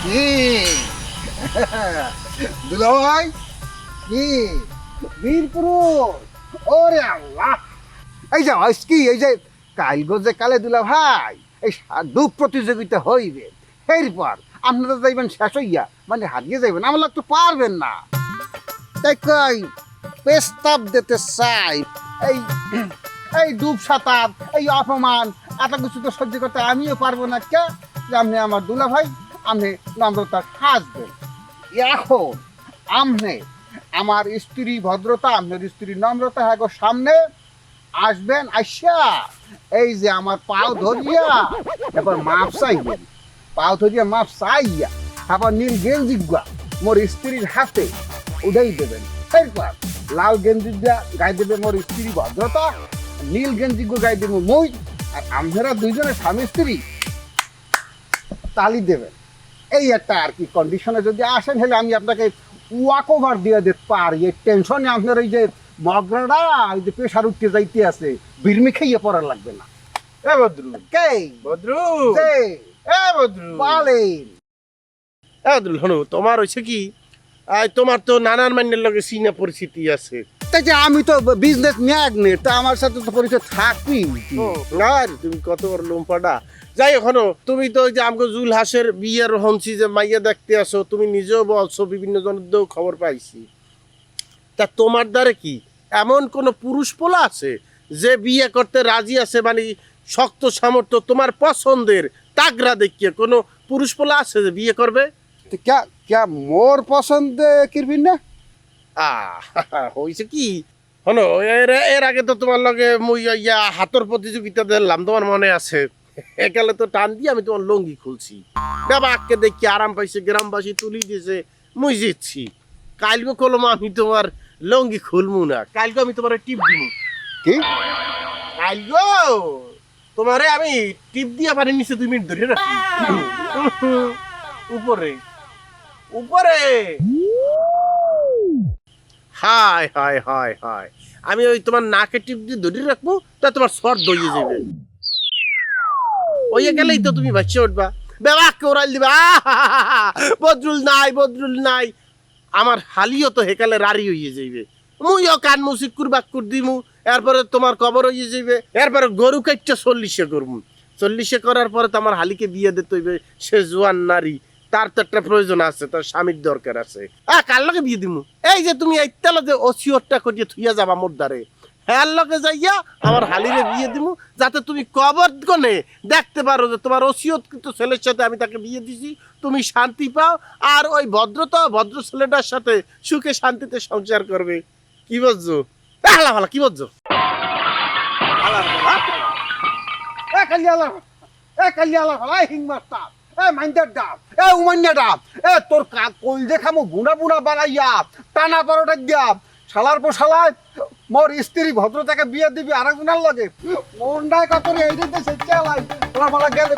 কি দুলাভাই কি বীরপুরুষ ওরে আল্লাহ এই যে কি এই যে কালগো যে কালে দুলা ভাই এই ডুব প্রতিযোগিতা হইবে এরপর আপনারা যাইবেন শেষ হইয়া মানে হারিয়ে যাইবেন আমার লোক তো পারবেন না তাই কই প্রস্তাব দিতে চাই এই এই ডুব সাঁতার এই অপমান এত কিছু তো সহ্য করতে আমিও পারবো না কে যে আপনি আমার দুলা ভাই আপনি নম্রতা হাসবেন এখন আপনি আমার স্ত্রী ভদ্রতা আপনার স্ত্রী নম্রতা হ্যাঁ সামনে আসবেন আসা এই যে আমার পাও ধরিয়া এবার মাপ চাইবেন পাও ধরিয়া মাপ চাইয়া আবার নীল গেঞ্জি মোর স্ত্রীর হাতে উঠাই দেবেন এরপর লাল গেঞ্জি গায়ে দেবে মোর স্ত্রী ভদ্রতা নীল গেঞ্জি গায়ে দেবো মই আর আমরা দুইজনে স্বামী স্ত্রী তালি দেবেন এই একটা আর কি কন্ডিশনে যদি আসেন হলে আমি আপনাকে ওয়াক ওভার দিয়ে দিতে পারি এই টেনশনে আপনার এই যে মগরাটা এই যে প্রেশার উঠতে যাইতে আছে বিরমি খাইয়ে পড়ার লাগবে না এ বদ্রু কে বদ্রু যে এ বদ্রু বলেন এ বদ্রু শোনো তোমার হয়েছে কি তোমার তো নানার মান্যের লগে সিনা পরিস্থিতি আছে তাই যে আমি তো বিজনেস ম্যাগনেট তা আমার সাথে তো পরিচয় থাকবি আর তুমি কত বড় লোমপাটা যাই এখনো তুমি তো ওই যে আমাকে জুল হাসের বিয়ের হনছি যে মাইয়া দেখতে আসো তুমি নিজেও বলছো বিভিন্ন জনের খবর পাইছি তা তোমার দ্বারা কি এমন কোন পুরুষ পোলা আছে যে বিয়ে করতে রাজি আছে মানে শক্ত সামর্থ্য তোমার পছন্দের তাগরা দেখিয়ে কোনো পুরুষ পোলা আছে যে বিয়ে করবে ক্যা ক্যা মোর পছন্দে কিরবিন না হয়েছে কি হনো এর আগে তো তোমার লগে মুই ইয়া হাতর প্রতিযোগিতা দিলাম তোমার মনে আছে একালে তো টান দিয়ে আমি তোমার লঙ্গি খুলছি বাবাকে দেখি আরাম পাইছে গ্রামবাসী তুলি দিয়েছে মুই জিতছি কালকে কলম আমি তোমার লঙ্গি খুলমু না কালকে আমি তোমার টিপ দিব কি কালকে তোমারে আমি টিপ দিয়া পানি নিচে 2 মিনিট ধরে রাখি উপরে উপরে হায় হায় হায় হায় আমি ওই তোমার নাকে টিপ দিয়ে ধরে রাখবো তা তোমার সর দইয়ে যাবে ওই গেলেই তো তুমি বাচ্চা উঠবা বেবাককে ওরাইল দিবা বদরুল নাই বদরুল নাই আমার হালিও তো হেকালে রারি হইয়ে যাইবে মুইও কান মুসিক কুরবাক্কুর দিমু এরপরে তোমার কবর হইয়ে যাইবে এরপরে গরু কাটটা 40 করবো 40 করার পরে তো আমার হালিকে বিয়ে দিতে হইবে সে জোয়ান নারী তার তো একটা প্রয়োজন আছে তার স্বামীর দরকার আছে কার লগে বিয়ে দিমু এই যে তুমি এইতালা যে ওসিয়তটা করিয়ে থুইয়া যাবা মোর দ্বারে হ্যাঁ লগে যাইয়া আমার হালিরে বিয়ে দিমু যাতে তুমি কবর গনে দেখতে পারো যে তোমার ওসিয়ত কিন্তু ছেলের সাথে আমি তাকে বিয়ে দিছি তুমি শান্তি পাও আর ওই ভদ্রতা ভদ্র ছেলেটার সাথে সুখে শান্তিতে সংসার করবে কি বুঝছো ভালো ভালো কি বুঝছো কালিয়ালা হিংমাস্তা মাইন্ডার ডাব উমান্যা ডাব তোর কই দেখামো বুনা বুনা বানাইয়া টানা পারোটা দিয়া শালার পর শালায় মোর স্ত্রী ভদ্রতাকে বিয়ে দিবি আরেকজনের লাগে মনটায় কত এই দিতে সে চালাই তোরা মালা গেলে